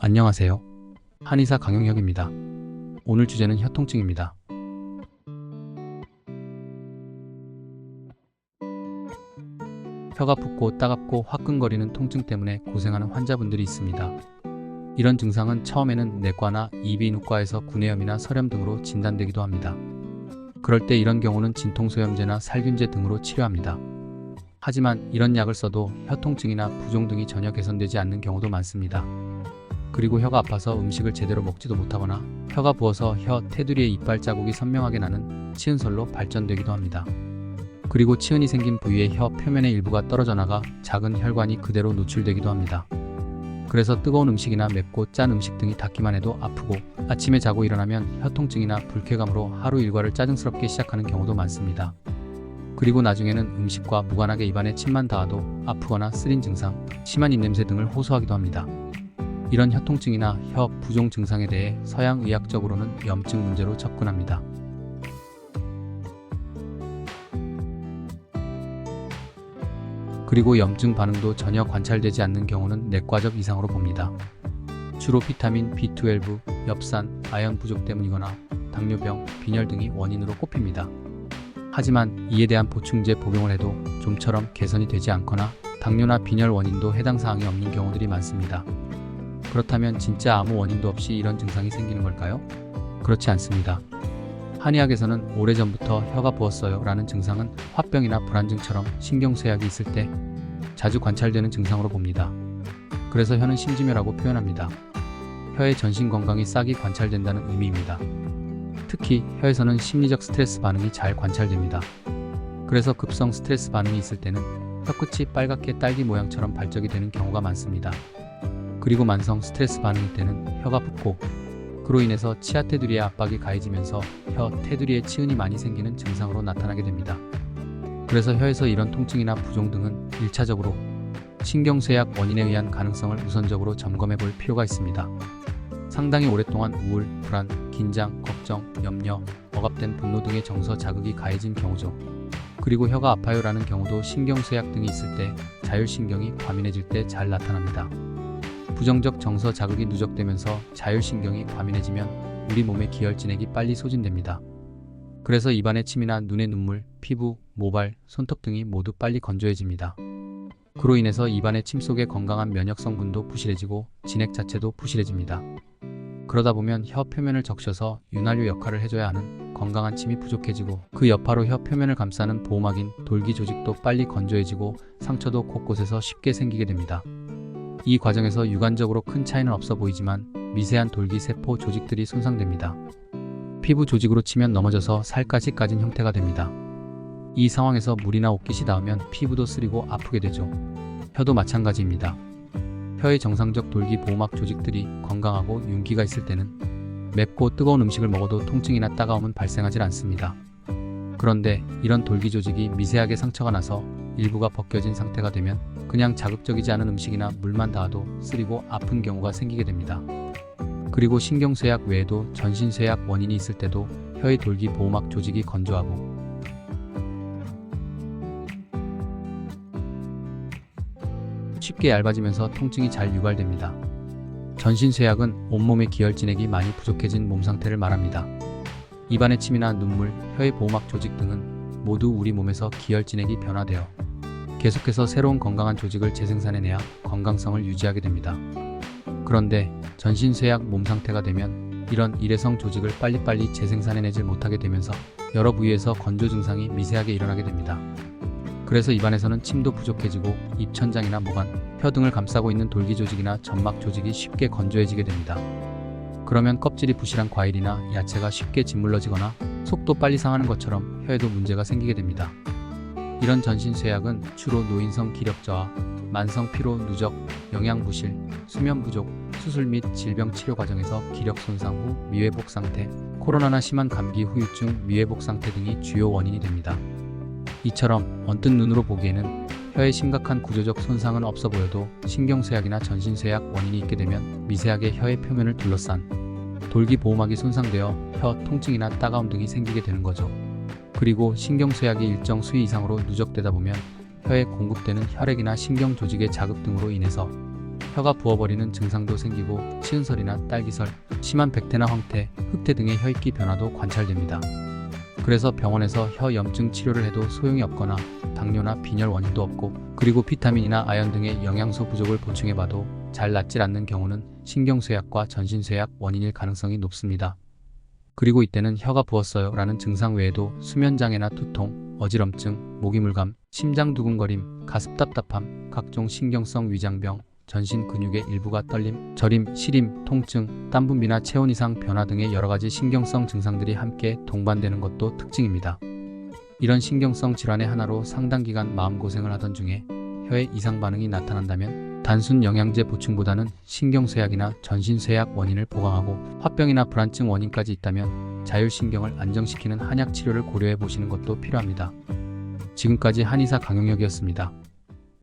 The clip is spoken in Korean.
안녕하세요. 한의사 강용혁입니다. 오늘 주제는 혀통증입니다. 혀가 붓고 따갑고 화끈거리는 통증 때문에 고생하는 환자분들이 있습니다. 이런 증상은 처음에는 내과나 이비인후과에서 구내염이나 설염 등으로 진단되기도 합니다. 그럴 때 이런 경우는 진통소염제나 살균제 등으로 치료합니다. 하지만 이런 약을 써도 혀통증이나 부종 등이 전혀 개선되지 않는 경우도 많습니다. 그리고 혀가 아파서 음식을 제대로 먹지도 못하거나 혀가 부어서 혀 테두리에 이빨 자국이 선명하게 나는 치은설로 발전되기도 합니다. 그리고 치은이 생긴 부위의 혀 표면의 일부가 떨어져 나가 작은 혈관이 그대로 노출되기도 합니다. 그래서 뜨거운 음식이나 맵고 짠 음식 등이 닿기만 해도 아프고 아침에 자고 일어나면 혀통증이나 불쾌감으로 하루 일과를 짜증스럽게 시작하는 경우도 많습니다. 그리고 나중에는 음식과 무관하게 입안에 침만 닿아도 아프거나 쓰린 증상, 심한 입냄새 등을 호소하기도 합니다. 이런 혀통증이나 혀 부종 증상에 대해 서양 의학적으로는 염증 문제로 접근합니다. 그리고 염증 반응도 전혀 관찰되지 않는 경우는 내과적 이상으로 봅니다. 주로 비타민 B12, 엽산, 아연 부족 때문이거나 당뇨병, 빈혈 등이 원인으로 꼽힙니다. 하지만 이에 대한 보충제 복용을 해도 좀처럼 개선이 되지 않거나 당뇨나 빈혈 원인도 해당 사항이 없는 경우들이 많습니다. 그렇다면 진짜 아무 원인도 없이 이런 증상이 생기는 걸까요? 그렇지 않습니다. 한의학에서는 오래전부터 혀가 부었어요 라는 증상은 화병이나 불안증처럼 신경쇠약이 있을 때 자주 관찰되는 증상으로 봅니다. 그래서 혀는 심지멸하고 표현합니다. 혀의 전신 건강이 싹이 관찰된다는 의미입니다. 특히 혀에서는 심리적 스트레스 반응이 잘 관찰됩니다. 그래서 급성 스트레스 반응이 있을 때는 혀끝이 빨갛게 딸기 모양처럼 발적이 되는 경우가 많습니다. 그리고 만성 스트레스 반응일 때는 혀가 붓고 그로 인해서 치아 테두리의 압박이 가해지면서 혀 테두리에 치은이 많이 생기는 증상으로 나타나게 됩니다. 그래서 혀에서 이런 통증이나 부종 등은 1차적으로 신경쇠약 원인에 의한 가능성을 우선적으로 점검해 볼 필요가 있습니다. 상당히 오랫동안 우울, 불안, 긴장, 걱정, 염려, 억압된 분노 등의 정서 자극이 가해진 경우죠. 그리고 혀가 아파요 라는 경우도 신경쇠약 등이 있을 때 자율신경이 과민해질 때 잘 나타납니다. 부정적 정서 자극이 누적되면서 자율신경이 과민해지면 우리 몸의 기혈진액이 빨리 소진됩니다. 그래서 입안의 침이나 눈의 눈물, 피부, 모발, 손톱 등이 모두 빨리 건조해집니다. 그로 인해서 입안의 침 속의 건강한 면역 성분도 부실해지고 진액 자체도 부실해집니다. 그러다 보면 혀 표면을 적셔서 윤활유 역할을 해줘야 하는 건강한 침이 부족해지고 그 여파로 혀 표면을 감싸는 보호막인 돌기 조직도 빨리 건조해지고 상처도 곳곳에서 쉽게 생기게 됩니다. 이 과정에서 육안적으로 큰 차이는 없어 보이지만 미세한 돌기 세포 조직들이 손상됩니다. 피부 조직으로 치면 넘어져서 살까지 까진 형태가 됩니다. 이 상황에서 물이나 옷깃이 닿으면 피부도 쓰리고 아프게 되죠. 혀도 마찬가지입니다. 혀의 정상적 돌기 보호막 조직들이 건강하고 윤기가 있을 때는 맵고 뜨거운 음식을 먹어도 통증이나 따가움은 발생하지 않습니다. 그런데 이런 돌기 조직이 미세하게 상처가 나서 일부가 벗겨진 상태가 되면 그냥 자극적이지 않은 음식이나 물만 닿아도 쓰리고 아픈 경우가 생기게 됩니다. 그리고 신경쇠약 외에도 전신쇠약 원인이 있을 때도 혀의 돌기 보호막 조직이 건조하고 쉽게 얇아지면서 통증이 잘 유발됩니다. 전신쇠약은 온몸의 기혈진액이 많이 부족해진 몸 상태를 말합니다. 입안의 침이나 눈물, 혀의 보호막 조직 등은 모두 우리 몸에서 기혈진액이 변화되어 계속해서 새로운 건강한 조직을 재생산해내야 건강성을 유지하게 됩니다. 그런데 전신쇠약 몸 상태가 되면 이런 일회성 조직을 빨리빨리 재생산해내질 못하게 되면서 여러 부위에서 건조 증상이 미세하게 일어나게 됩니다. 그래서 입안에서는 침도 부족해지고 입천장이나 모관, 혀 등을 감싸고 있는 돌기 조직이나 점막 조직이 쉽게 건조해지게 됩니다. 그러면 껍질이 부실한 과일이나 야채가 쉽게 짓물러지거나 속도 빨리 상하는 것처럼 혀에도 문제가 생기게 됩니다. 이런 전신쇠약은 주로 노인성 기력 저하, 만성 피로 누적, 영양 부실, 수면 부족, 수술 및 질병 치료 과정에서 기력 손상 후 미회복 상태, 코로나나 심한 감기 후유증 미회복 상태 등이 주요 원인이 됩니다. 이처럼 언뜻 눈으로 보기에는 혀에 심각한 구조적 손상은 없어 보여도 신경쇠약이나 전신쇠약 원인이 있게 되면 미세하게 혀의 표면을 둘러싼 돌기 보호막이 손상되어 혀 통증이나 따가움 등이 생기게 되는 거죠. 그리고 신경쇠약이 일정 수위 이상으로 누적되다 보면 혀에 공급되는 혈액이나 신경 조직의 자극 등으로 인해서 혀가 부어버리는 증상도 생기고 치은설이나 딸기설, 심한 백태나 황태, 흑태 등의 혀익기 변화도 관찰됩니다. 그래서 병원에서 혀 염증 치료를 해도 소용이 없거나 당뇨나 빈혈 원인도 없고, 그리고 비타민이나 아연 등의 영양소 부족을 보충해봐도 잘 낫질 않는 경우는 신경쇠약과 전신쇠약 원인일 가능성이 높습니다. 그리고 이때는 혀가 부었어요 라는 증상 외에도 수면장애나 두통, 어지럼증, 모기물감, 심장 두근거림, 가슴 답답함, 각종 신경성 위장병, 전신 근육의 일부가 떨림, 저림, 시림, 통증, 땀분비나 체온 이상 변화 등의 여러가지 신경성 증상들이 함께 동반되는 것도 특징입니다. 이런 신경성 질환의 하나로 상당기간 마음고생을 하던 중에 혀에 이상 반응이 나타난다면 단순 영양제 보충보다는 신경쇠약이나 전신쇠약 원인을 보강하고 화병이나 불안증 원인까지 있다면 자율신경을 안정시키는 한약 치료를 고려해 보시는 것도 필요합니다. 지금까지 한의사 강용혁이었습니다.